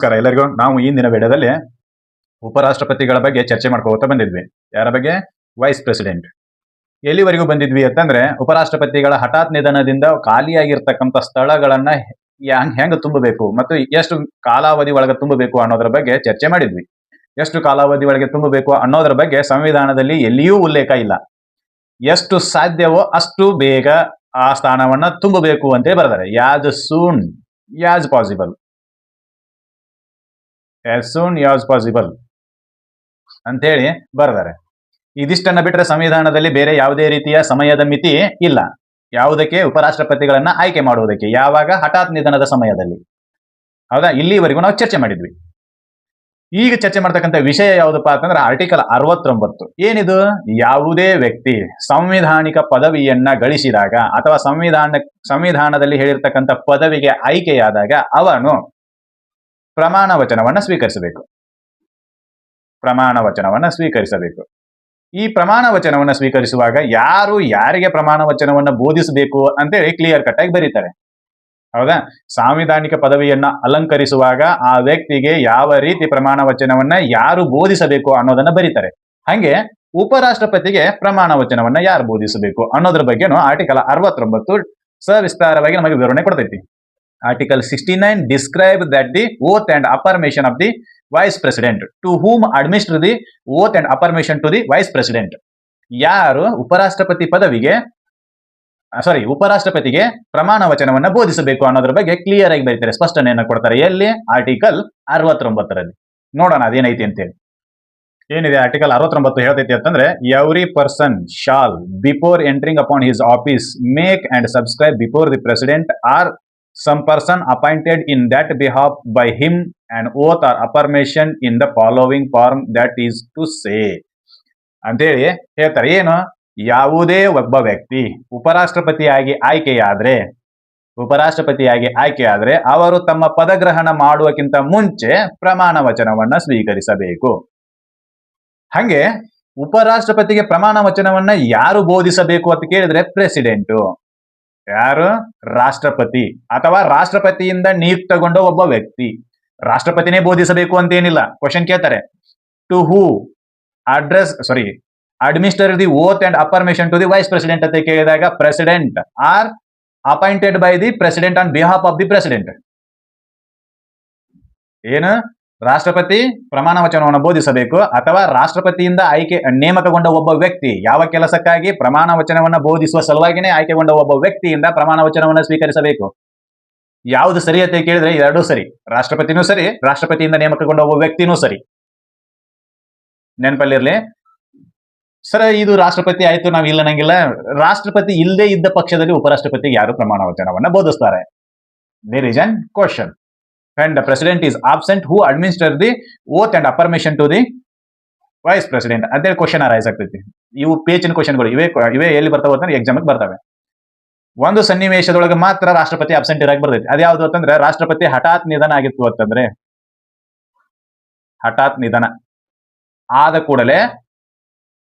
ನಮಸ್ಕಾರ ಎಲ್ಲರಿಗೂ. ನಾವು ಇಂದಿನ ವಿಡಿಯೋದಲ್ಲಿ ಉಪರಾಷ್ಟ್ರಪತಿಗಳ ಬಗ್ಗೆ ಚರ್ಚೆ ಮಾಡ್ಕೋತಾ ಬಂದಿದ್ವಿ. ಯಾರ ಬಗ್ಗೆ? Vice president. ಎಲ್ಲಿವರೆಗೂ ಬಂದಿದ್ವಿ ಅಂತಂದ್ರೆ, ಉಪರಾಷ್ಟ್ರಪತಿಗಳ ಹಠಾತ್ ನಿಧನದಿಂದ ಖಾಲಿಯಾಗಿರ್ತಕ್ಕಂಥ ಸ್ಥಳಗಳನ್ನ ಹೆಂಗ್ ತುಂಬಬೇಕು ಮತ್ತು ಎಷ್ಟು ಕಾಲಾವಧಿ ಒಳಗೆ ತುಂಬಬೇಕು ಅನ್ನೋದ್ರ ಬಗ್ಗೆ ಚರ್ಚೆ ಮಾಡಿದ್ವಿ. ಎಷ್ಟು ಕಾಲಾವಧಿ ಒಳಗೆ ತುಂಬಬೇಕು ಅನ್ನೋದ್ರ ಬಗ್ಗೆ ಸಂವಿಧಾನದಲ್ಲಿ ಎಲ್ಲಿಯೂ ಉಲ್ಲೇಖ ಇಲ್ಲ. ಎಷ್ಟು ಸಾಧ್ಯವೋ ಅಷ್ಟು ಬೇಗ ಆ ಸ್ಥಾನವನ್ನ ತುಂಬಬೇಕು ಅಂತ ಬರೆದಾರೆ. As soon as possible, as soon as possible ಅಂತ ಹೇಳಿ ಬರೆದಾರೆ. ಇದಿಷ್ಟನ್ನ ಬಿಟ್ಟರೆ ಸಂವಿಧಾನದಲ್ಲಿ ಬೇರೆ ಯಾವುದೇ ರೀತಿಯ ಸಮಯದ ಮಿತಿ ಇಲ್ಲ. ಯಾವುದಕ್ಕೆ? ಉಪರಾಷ್ಟ್ರಪತಿಗಳನ್ನ ಆಯ್ಕೆ ಮಾಡುವುದಕ್ಕೆ. ಯಾವಾಗ? ಹಠಾತ್ ನಿಧನದ ಸಮಯದಲ್ಲಿ. ಹೌದಾ? ಇಲ್ಲಿವರೆಗೂ ನಾವು ಚರ್ಚೆ ಮಾಡಿದ್ವಿ. ಈಗ ಚರ್ಚೆ ಮಾಡ್ತಕ್ಕಂಥ ವಿಷಯ ಯಾವುದಪ್ಪ ಅಂತಂದ್ರೆ ಆರ್ಟಿಕಲ್ 69. ಏನಿದು? ಯಾವುದೇ ವ್ಯಕ್ತಿ ಸಂವಿಧಾನಿಕ ಪದವಿಯನ್ನ ಗಳಿಸಿದಾಗ ಅಥವಾ ಸಂವಿಧಾನದಲ್ಲಿ ಹೇಳಿರ್ತಕ್ಕಂಥ ಪದವಿಗೆ ಆಯ್ಕೆಯಾದಾಗ ಅವನು ಪ್ರಮಾಣ ವಚನವನ್ನ ಸ್ವೀಕರಿಸಬೇಕು. ಪ್ರಮಾಣ ವಚನವನ್ನ ಸ್ವೀಕರಿಸಬೇಕು. ಈ ಪ್ರಮಾಣ ವಚನವನ್ನ ಸ್ವೀಕರಿಸುವಾಗ ಯಾರು ಯಾರಿಗೆ ಪ್ರಮಾಣ ವಚನವನ್ನ ಬೋಧಿಸಬೇಕು ಅಂತೇಳಿ ಕ್ಲಿಯರ್ ಕಟ್ ಆಗಿ ಬರೀತಾರೆ. ಹೌದಾ? ಸಾಂವಿಧಾನಿಕ ಪದವಿಯನ್ನ ಅಲಂಕರಿಸುವಾಗ ಆ ವ್ಯಕ್ತಿಗೆ ಯಾವ ರೀತಿ ಪ್ರಮಾಣ ವಚನವನ್ನ ಯಾರು ಬೋಧಿಸಬೇಕು ಅನ್ನೋದನ್ನ ಬರೀತಾರೆ. ಹಂಗೆ ಉಪರಾಷ್ಟ್ರಪತಿಗೆ ಪ್ರಮಾಣ ವಚನವನ್ನ ಯಾರು ಬೋಧಿಸಬೇಕು ಅನ್ನೋದ್ರ ಬಗ್ಗೆನೂ ಆರ್ಟಿಕಲ್ 69 ಸವಿಸ್ತಾರವಾಗಿ ನಮಗೆ ವಿವರಣೆ ಕೊಡ್ತೈತಿ. Article 69 describe that the oath and affirmation of the vice president to whom administer the oath and affirmation to the vice president. ಯಾರು ಉಪರಾಷ್ಟ್ರಪತಿಗೆ ಪ್ರಮಾಣ ವಚನವನ್ನ ಬೋಧಿಸಬೇಕು ಅನ್ನೋದ್ರ ಬಗ್ಗೆ ಕ್ಲಿಯರ್ ಆಗಿ ಬರೀತಾರೆ, ಸ್ಪಷ್ಟನೆಯನ್ನ ಕೊಡ್ತಾರೆ. ಎಲ್ಲಿ? ಆರ್ಟಿಕಲ್ 69ರಲ್ಲಿ. ನೋಡೋಣ ಅದೇನೈತಿ ಅಂತೇಳಿ. ಏನಿದೆ ಆರ್ಟಿಕಲ್ 69 ಹೇಳ್ತೈತಿ ಅಂತಂದ್ರೆ, every person shall before entering upon his office make and subscribe before the president or some person appointed in that behalf by him an oath or affirmation in the following form that is to say ಅಂತೇಳಿ ಹೇಳ್ತಾರೆ. ಏನು? ಯಾವುದೇ ಒಬ್ಬ ವ್ಯಕ್ತಿ ಉಪರಾಷ್ಟ್ರಪತಿಯಾಗಿ ಆಯ್ಕೆಯಾದ್ರೆ ಅವರು ತಮ್ಮ ಪದಗ್ರಹಣ ಮಾಡುವಕ್ಕಿಂತ ಮುಂಚೆ ಪ್ರಮಾಣ ವಚನವನ್ನ ಸ್ವೀಕರಿಸಬೇಕು. ಹಂಗೆ ಉಪರಾಷ್ಟ್ರಪತಿಗೆ ಪ್ರಮಾಣ ವಚನವನ್ನ ಯಾರು ಬೋಧಿಸಬೇಕು ಅಂತ ಕೇಳಿದ್ರೆ ಪ್ರೆಸಿಡೆಂಟು. ಯಾರು? ರಾಷ್ಟ್ರಪತಿ ಅಥವಾ ರಾಷ್ಟ್ರಪತಿಯಿಂದ ನಿಯುಕ್ತಗೊಂಡ ಒಬ್ಬ ವ್ಯಕ್ತಿ. ರಾಷ್ಟ್ರಪತಿನೇ ಬೋಧಿಸಬೇಕು ಅಂತೇನಿಲ್ಲ. ಕ್ವಶನ್ ಕೇಳ್ತಾರೆ, to who administer the oath and affirmation to the vice president ಅಂತ ಕೇಳಿದಾಗ president or appointed by the president on behalf of the president. ಏನು? ರಾಷ್ಟ್ರಪತಿ ಪ್ರಮಾಣ ವಚನವನ್ನು ಬೋಧಿಸಬೇಕು ಅಥವಾ ರಾಷ್ಟ್ರಪತಿಯಿಂದ ನೇಮಕಗೊಂಡ ಒಬ್ಬ ವ್ಯಕ್ತಿ ಯಾವ ಕೆಲಸಕ್ಕಾಗಿ ಪ್ರಮಾಣ ವಚನವನ್ನ ಬೋಧಿಸುವ ಸಲುವಾಗಿನೇ ಆಯ್ಕೆಗೊಂಡ ಒಬ್ಬ ವ್ಯಕ್ತಿಯಿಂದ ಪ್ರಮಾಣ ವಚನವನ್ನ ಸ್ವೀಕರಿಸಬೇಕು. ಯಾವುದು ಸರಿ ಅಂತ ಕೇಳಿದ್ರೆ ಎರಡೂ ಸರಿ. ರಾಷ್ಟ್ರಪತಿನೂ ಸರಿ, ರಾಷ್ಟ್ರಪತಿಯಿಂದ ನೇಮಕಗೊಂಡ ಒಬ್ಬ ವ್ಯಕ್ತಿನೂ ಸರಿ. ನೆನಪಲ್ಲಿರ್ಲಿ ಸರ್, ಇದು ರಾಷ್ಟ್ರಪತಿ ಆಯ್ತು, ನಾವು ಇಲ್ಲ ನಂಗಿಲ್ಲ. ರಾಷ್ಟ್ರಪತಿ ಇಲ್ಲದೆ ಇದ್ದ ಪಕ್ಷದಲ್ಲಿ ಉಪರಾಷ್ಟ್ರಪತಿಗೆ ಯಾರು ಪ್ರಮಾಣ ವಚನವನ್ನ ಬೋಧಿಸ್ತಾರೆ? There is an question. When the president is absent, who administers the oath and affirmation to the vice president? ಅಂತೇಳಿ ಕ್ವಶನ್ ಅರೈಸ್ ಆಗ್ತೈತಿ. ಇವು ಪೇಜಿನ ಕ್ವಶನ್ಗಳು ಇವೇ ಎಲ್ಲಿ ಬರ್ತಾವ ಅಂತಂದ್ರೆ ಎಕ್ಸಾಮ್ಗೆ ಬರ್ತವೆ. ಒಂದು ಸನ್ನಿವೇಶದೊಳಗೆ ಮಾತ್ರ ರಾಷ್ಟ್ರಪತಿ ಅಬ್ಸೆಂಟ್ ಇರಾಕ್ ಬರ್ತೈತಿ. ಅದ್ಯಾವುದು ಅಂತಂದ್ರೆ ರಾಷ್ಟ್ರಪತಿ ಹಠಾತ್ ನಿಧನ ಆಗಿತ್ತು ಅಂತಂದ್ರೆ, ಹಠಾತ್ ನಿಧನ ಆದ ಕೂಡಲೇ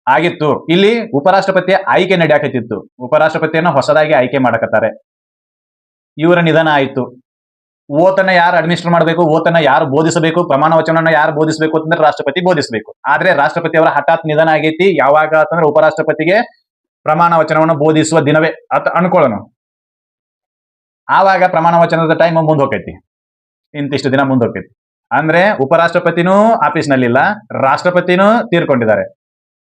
ಆಗಿತ್ತು. ಇಲ್ಲಿ ಉಪರಾಷ್ಟ್ರಪತಿಯ ಆಯ್ಕೆ ನಡೆಯಾಕತ್ತಿತ್ತು. ಉಪರಾಷ್ಟ್ರಪತಿಯನ್ನು ಹೊಸದಾಗಿ ಆಯ್ಕೆ ಮಾಡಕತ್ತಾರೆ. ಇವರ ನಿಧನ ಆಯ್ತು. ಓತನ್ನ ಯಾರು ಅಡ್ಮಿನಿಸ್ಟರ್ ಮಾಡಬೇಕು, ಓತನ್ನ ಯಾರು ಬೋಧಿಸಬೇಕು, ಪ್ರಮಾಣ ವಚನವನ್ನ ಯಾರು ಬೋಧಿಸಬೇಕು ಅಂತಂದ್ರೆ ರಾಷ್ಟ್ರಪತಿ ಬೋಧಿಸಬೇಕು. ಆದ್ರೆ ರಾಷ್ಟ್ರಪತಿ ಅವರ ಹಠಾತ್ ನಿಧನ ಆಗೈತಿ. ಯಾವಾಗ ಅಂತಂದ್ರೆ ಉಪರಾಷ್ಟ್ರಪತಿಗೆ ಪ್ರಮಾಣ ವಚನವನ್ನು ಬೋಧಿಸುವ ದಿನವೇ ಅಂತ ಅನ್ಕೊಳ್ಳೋಣ. ಆವಾಗ ಪ್ರಮಾಣ ವಚನದ ಟೈಮ್ ಮುಂದೆ ಹೋಗೈತಿ, ಇಂತಿಷ್ಟು ದಿನ ಮುಂದೆ ಹೋಗೈತಿ. ಅಂದ್ರೆ ಉಪರಾಷ್ಟ್ರಪತಿನೂ ಆಫೀಸ್ನಲ್ಲಿಲ್ಲ, ರಾಷ್ಟ್ರಪತಿನೂ ತೀರ್ಕೊಂಡಿದ್ದಾರೆ.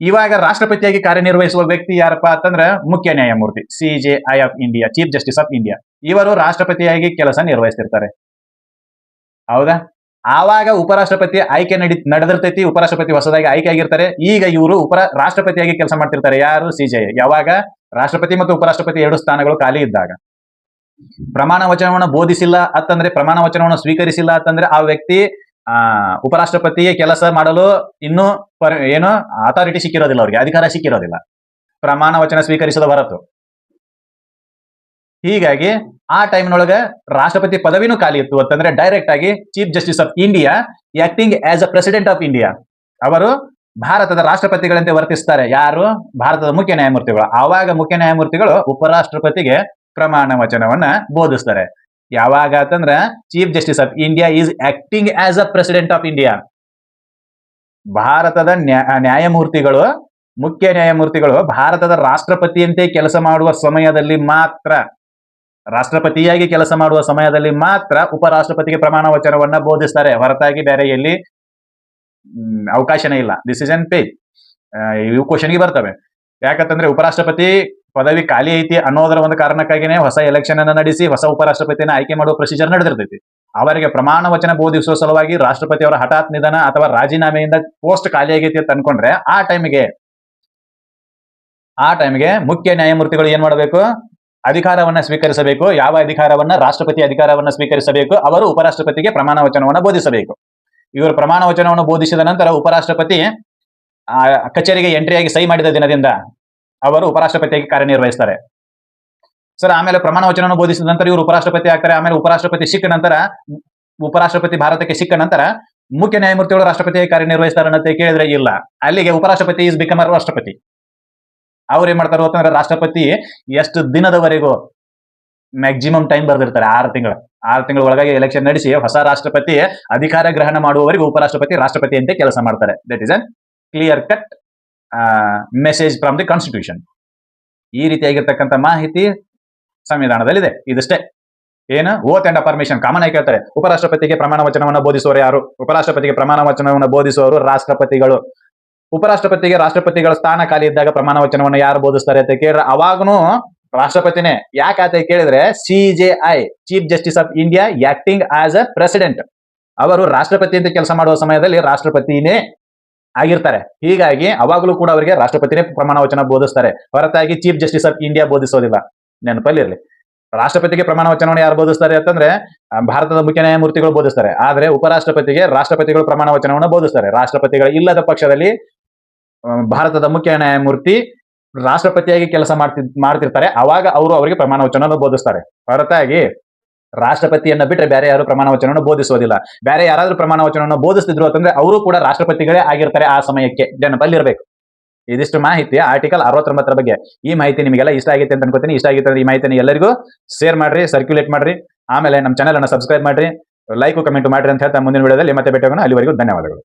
ಇವಾಗ ರಾಷ್ಟ್ರಪತಿಯಾಗಿ ಕಾರ್ಯನಿರ್ವಹಿಸುವ ವ್ಯಕ್ತಿ ಯಾರಪ್ಪ ಅಂತಂದ್ರೆ ಮುಖ್ಯ ನ್ಯಾಯಮೂರ್ತಿ, CJI of India, chief justice of India. ಇವರು ರಾಷ್ಟ್ರಪತಿಯಾಗಿ ಕೆಲಸ ನಿರ್ವಹಿಸ್ತಿರ್ತಾರೆ. ಹೌದಾ? ಆವಾಗ ಉಪರಾಷ್ಟ್ರಪತಿ ಆಯ್ಕೆ ನಡೆದಿರ್ತೈತಿ. ಉಪರಾಷ್ಟ್ರಪತಿ ಹೊಸದಾಗಿ ಆಯ್ಕೆ ಆಗಿರ್ತಾರೆ. ಈಗ ಇವರು ರಾಷ್ಟ್ರಪತಿಯಾಗಿ ಕೆಲಸ ಮಾಡ್ತಿರ್ತಾರೆ. ಯಾರು? CJI. ಯಾವಾಗ? ರಾಷ್ಟ್ರಪತಿ ಮತ್ತು ಉಪರಾಷ್ಟ್ರಪತಿ ಎರಡು ಸ್ಥಾನಗಳು ಖಾಲಿ ಇದ್ದಾಗ. ಪ್ರಮಾಣ ವಚನವನ್ನು ಬೋಧಿಸಿಲ್ಲ ಅಂತಂದ್ರೆ, ಪ್ರಮಾಣ ವಚನವನ್ನು ಸ್ವೀಕರಿಸಿಲ್ಲ ಅಂತಂದ್ರೆ ಆ ವ್ಯಕ್ತಿ ಉಪರಾಷ್ಟ್ರಪತಿಗೆ ಕೆಲಸ ಮಾಡಲು ಇನ್ನೂ ಏನು ಅಥಾರಿಟಿ ಸಿಕ್ಕಿರೋದಿಲ್ಲ, ಅವ್ರಿಗೆ ಅಧಿಕಾರ ಸಿಕ್ಕಿರೋದಿಲ್ಲ ಪ್ರಮಾಣ ವಚನ ಸ್ವೀಕರಿಸದ ಹೊರತು. ಹೀಗಾಗಿ ಆ ಟೈಮ್ನೊಳಗೆ ರಾಷ್ಟ್ರಪತಿ ಪದವಿನೂ ಖಾಲಿ ಇತ್ತು ಅಂತಂದ್ರೆ ಡೈರೆಕ್ಟ್ ಆಗಿ chief justice of India acting as a president of India ಅವರು ಭಾರತದ ರಾಷ್ಟ್ರಪತಿಗಳಂತೆ ವರ್ತಿಸ್ತಾರೆ. ಯಾರು? ಭಾರತದ ಮುಖ್ಯ ನ್ಯಾಯಮೂರ್ತಿಗಳು. ಆವಾಗ ಮುಖ್ಯ ನ್ಯಾಯಮೂರ್ತಿಗಳು ಉಪರಾಷ್ಟ್ರಪತಿಗೆ ಪ್ರಮಾಣ ವಚನವನ್ನ ಬೋಧಿಸ್ತಾರೆ. ಯಾವಾಗ ಅಂತಂದ್ರ chief justice of India is acting as a president of India. ಭಾರತದ ನ್ಯಾಯಮೂರ್ತಿಗಳು, ಮುಖ್ಯ ನ್ಯಾಯಮೂರ್ತಿಗಳು ಭಾರತದ ರಾಷ್ಟ್ರಪತಿಯಂತೆ ಕೆಲಸ ಮಾಡುವ ಸಮಯದಲ್ಲಿ ಮಾತ್ರ, ರಾಷ್ಟ್ರಪತಿಯಾಗಿ ಕೆಲಸ ಮಾಡುವ ಸಮಯದಲ್ಲಿ ಮಾತ್ರ ಉಪರಾಷ್ಟ್ರಪತಿಗೆ ಪ್ರಮಾಣ ವಚನವನ್ನ ಬೋಧಿಸ್ತಾರೆ. ಹೊರತಾಗಿ ಬೇರೆ ಎಲ್ಲಿ ಅವಕಾಶನೇ ಇಲ್ಲ. This is an page. ಇವು ಕ್ವಶನ್ಗೆ ಬರ್ತವೆ. ಯಾಕಂತಂದ್ರೆ ಉಪರಾಷ್ಟ್ರಪತಿ ಪದವಿ ಖಾಲಿ ಐತಿ ಅನ್ನೋದರ ಒಂದು ಕಾರಣಕ್ಕಾಗಿನೇ ಹೊಸ ಎಲೆಕ್ಷನ್ ಅನ್ನ ನಡೆಸಿ ಹೊಸ ಉಪರಾಷ್ಟ್ರಪತಿಯನ್ನ ಆಯ್ಕೆ ಮಾಡುವ ಪ್ರೊಸೀಜರ್ ನಡೆದಿರ್ತೈತಿ. ಅವರಿಗೆ ಪ್ರಮಾಣ ವಚನ ಬೋಧಿಸುವ ಸಲುವಾಗಿ ರಾಷ್ಟ್ರಪತಿ ಅವರ ಹಠಾತ್ ನಿಧನ ಅಥವಾ ರಾಜೀನಾಮೆಯಿಂದ ಪೋಸ್ಟ್ ಖಾಲಿ ಆಗೈತಿ ಅಂತ ಅನ್ಕೊಂಡ್ರೆ ಆ ಟೈಮ್ಗೆ ಮುಖ್ಯ ನ್ಯಾಯಮೂರ್ತಿಗಳು ಏನ್ ಮಾಡಬೇಕು? ಅಧಿಕಾರವನ್ನ ಸ್ವೀಕರಿಸಬೇಕು. ಯಾವ ಅಧಿಕಾರವನ್ನ? ರಾಷ್ಟ್ರಪತಿ ಅಧಿಕಾರವನ್ನ ಸ್ವೀಕರಿಸಬೇಕು. ಅವರು ಉಪರಾಷ್ಟ್ರಪತಿಗೆ ಪ್ರಮಾಣ ವಚನವನ್ನ ಬೋಧಿಸಬೇಕು. ಇವರು ಪ್ರಮಾಣ ವಚನವನ್ನು ಬೋಧಿಸಿದ ನಂತರ ಉಪರಾಷ್ಟ್ರಪತಿ ಕಚೇರಿಗೆ ಎಂಟ್ರಿಯಾಗಿ ಸಹಿ ಮಾಡಿದ ದಿನದಿಂದ ಅವರು ಉಪರಾಷ್ಟ್ರಪತಿಯಾಗಿ ಕಾರ್ಯನಿರ್ವಹಿಸ್ತಾರೆ. ಸರ್, ಆಮೇಲೆ ಪ್ರಮಾಣ ವಚನವನ್ನು ಬೋಧಿಸಿದ ನಂತರ ಇವರು ಉಪರಾಷ್ಟ್ರಪತಿ ಆಗ್ತಾರೆ. ಆಮೇಲೆ ಉಪರಾಷ್ಟ್ರಪತಿ ಭಾರತಕ್ಕೆ ಸಿಕ್ಕ ನಂತರ ಮುಖ್ಯ ನ್ಯಾಯಮೂರ್ತಿಗಳು ರಾಷ್ಟ್ರಪತಿಯಾಗಿ ಕಾರ್ಯನಿರ್ವಹಿಸ್ತಾರೆ ಅಂತ ಕೇಳಿದ್ರೆ ಇಲ್ಲ. ಅಲ್ಲಿಗೆ ಉಪರಾಷ್ಟ್ರಪತಿ ಇಸ್ ಬಿಕಮ್ ರಾಷ್ಟ್ರಪತಿ. ಅವ್ರು ಏನ್ ಮಾಡ್ತಾರೋ ಅಂತಂದ್ರೆ ರಾಷ್ಟ್ರಪತಿ ಎಷ್ಟು ದಿನದವರೆಗೂ ಮ್ಯಾಕ್ಸಿಮಮ್ ಟೈಮ್ ಬರ್ದಿರ್ತಾರೆ, 6 ತಿಂಗಳ ಒಳಗಾಗಿ ಎಲೆಕ್ಷನ್ ನಡೆಸಿ ಹೊಸ ರಾಷ್ಟ್ರಪತಿ ಅಧಿಕಾರ ಗ್ರಹಣ ಮಾಡುವವರೆಗೂ ಉಪರಾಷ್ಟ್ರಪತಿ ರಾಷ್ಟ್ರಪತಿ ಅಂತ ಕೆಲಸ ಮಾಡ್ತಾರೆ. That is an clear cut message from the constitution. ಈ ರೀತಿಯಾಗಿರ್ತಕ್ಕಂಥ ಮಾಹಿತಿ ಸಂವಿಧಾನದಲ್ಲಿದೆ. ಇದಿಷ್ಟೇ. ಏನು? ಓತ್ ಅಂಡ್ ಅಫರ್ಮೇಷನ್ ಕಾಮನ್ ಆಗಿ ಕೇಳ್ತಾರೆ. ಉಪರಾಷ್ಟ್ರಪತಿಗೆ ಪ್ರಮಾಣ ವಚನವನ್ನು ಬೋಧಿಸುವವರು ಯಾರು? ಉಪರಾಷ್ಟ್ರಪತಿಗೆ ಪ್ರಮಾಣ ವಚನವನ್ನು ಬೋಧಿಸುವವರು ರಾಷ್ಟ್ರಪತಿಗಳು. ಉಪರಾಷ್ಟ್ರಪತಿಗೆ ರಾಷ್ಟ್ರಪತಿಗಳ ಸ್ಥಾನ ಖಾಲಿ ಇದ್ದಾಗ ಪ್ರಮಾಣ ವಚನವನ್ನು ಯಾರು ಬೋಧಿಸ್ತಾರೆ ಅಂತ ಕೇಳಿದ್ರೆ ಅವಾಗನು ರಾಷ್ಟ್ರಪತಿನೇ. ಯಾಕೆ ಕೇಳಿದ್ರೆ CJI, chief justice of India, acting as a president. ಅವರು ರಾಷ್ಟ್ರಪತಿ ಅಂತ ಕೆಲಸ ಮಾಡುವ ಸಮಯದಲ್ಲಿ ರಾಷ್ಟ್ರಪತಿನೇ ಆಗಿರ್ತಾರೆ. ಹೀಗಾಗಿ ಅವಾಗಲೂ ಕೂಡ ಅವರಿಗೆ ರಾಷ್ಟ್ರಪತಿನೇ ಪ್ರಮಾಣ ವಚನ ಬೋಧಿಸ್ತಾರೆ, ಹೊರತಾಗಿ ಚೀಫ್ ಜಸ್ಟಿಸ್ ಆಫ್ ಇಂಡಿಯಾ ಬೋಧಿಸೋದಿಲ್ಲ. ನೆನಪಲ್ಲಿರಲಿ. ರಾಷ್ಟ್ರಪತಿಗೆ ಪ್ರಮಾಣ ವಚನವನ್ನು ಯಾರು ಬೋಧಿಸ್ತಾರೆ ಅಂತಂದ್ರೆ ಭಾರತದ ಮುಖ್ಯ ನ್ಯಾಯಮೂರ್ತಿಗಳು ಬೋಧಿಸ್ತಾರೆ. ಆದ್ರೆ ಉಪರಾಷ್ಟ್ರಪತಿಗೆ ರಾಷ್ಟ್ರಪತಿಗಳು ಪ್ರಮಾಣ ವಚನವನ್ನು ಬೋಧಿಸ್ತಾರೆ. ರಾಷ್ಟ್ರಪತಿಗಳು ಇಲ್ಲದ ಪಕ್ಷದಲ್ಲಿ ಭಾರತದ ಮುಖ್ಯ ನ್ಯಾಯಮೂರ್ತಿ ರಾಷ್ಟ್ರಪತಿಯಾಗಿ ಕೆಲಸ ಮಾಡ್ತಿರ್ತಾರೆ. ಅವಾಗ ಅವರಿಗೆ ಪ್ರಮಾಣ ವಚನವನ್ನು ಬೋಧಿಸ್ತಾರೆ. ಹೊರತಾಗಿ ರಾಷ್ಟ್ರಪತಿಯನ್ನ ಬಿಟ್ಟರೆ ಬೇರೆ ಯಾರು ಪ್ರಮಾಣ ವಚನವನ್ನು ಬೋಧಿಸೋದಿಲ್ಲ. ಬೇರೆ ಯಾರಾದ್ರೂ ಪ್ರಮಾಣ ವಚನವನ್ನು ಬೋಧಿಸ್ತಿದ್ರು ಅಂತಂದ್ರೆ ಅವರು ಕೂಡ ರಾಷ್ಟ್ರಪತಿಗಳೇ ಆಗಿರ್ತಾರೆ ಆ ಸಮಯಕ್ಕೆ. ನೆನಪಲ್ಲಿರಬೇಕು. ಇದಿಷ್ಟು ಮಾಹಿತಿ ಆರ್ಟಿಕಲ್ 69 ಬಗ್ಗೆ. ಈ ಮಾಹಿತಿ ನಿಮಗೆಲ್ಲ ಇಷ್ಟ ಆಗಿತ್ತು ಅಂತ ಅನ್ಕೋತೀನಿ. ಇಷ್ಟ ಆಗಿತ್ತು ಅಂದ್ರೆ ಈ ಮಾಹಿತಿನ ಎಲ್ಲರಿಗೂ ಶೇರ್ ಮಾಡ್ರಿ, ಸರ್ಕ್ಯುಲೇಟ್ ಮಾಡ್ರಿ. ಆಮೇಲೆ ನಮ್ಮ ಚಾನಲ್ ಅನ್ನು ಸಬ್ಸ್ಕ್ರೈಬ್ ಮಾಡ್ರಿ, ಲೈಕ್ ಕಮೆಂಟ್ ಮಾಡ್ರಿ ಅಂತ ಹೇಳ್ತಾ ಮುಂದಿನ ವಿಡಿಯೋದಲ್ಲಿ ಮತ್ತೆ ಭೇಟಿಯಾಗೋಣ. ಅಲ್ಲಿವರೆಗೂ ಧನ್ಯವಾದಗಳು.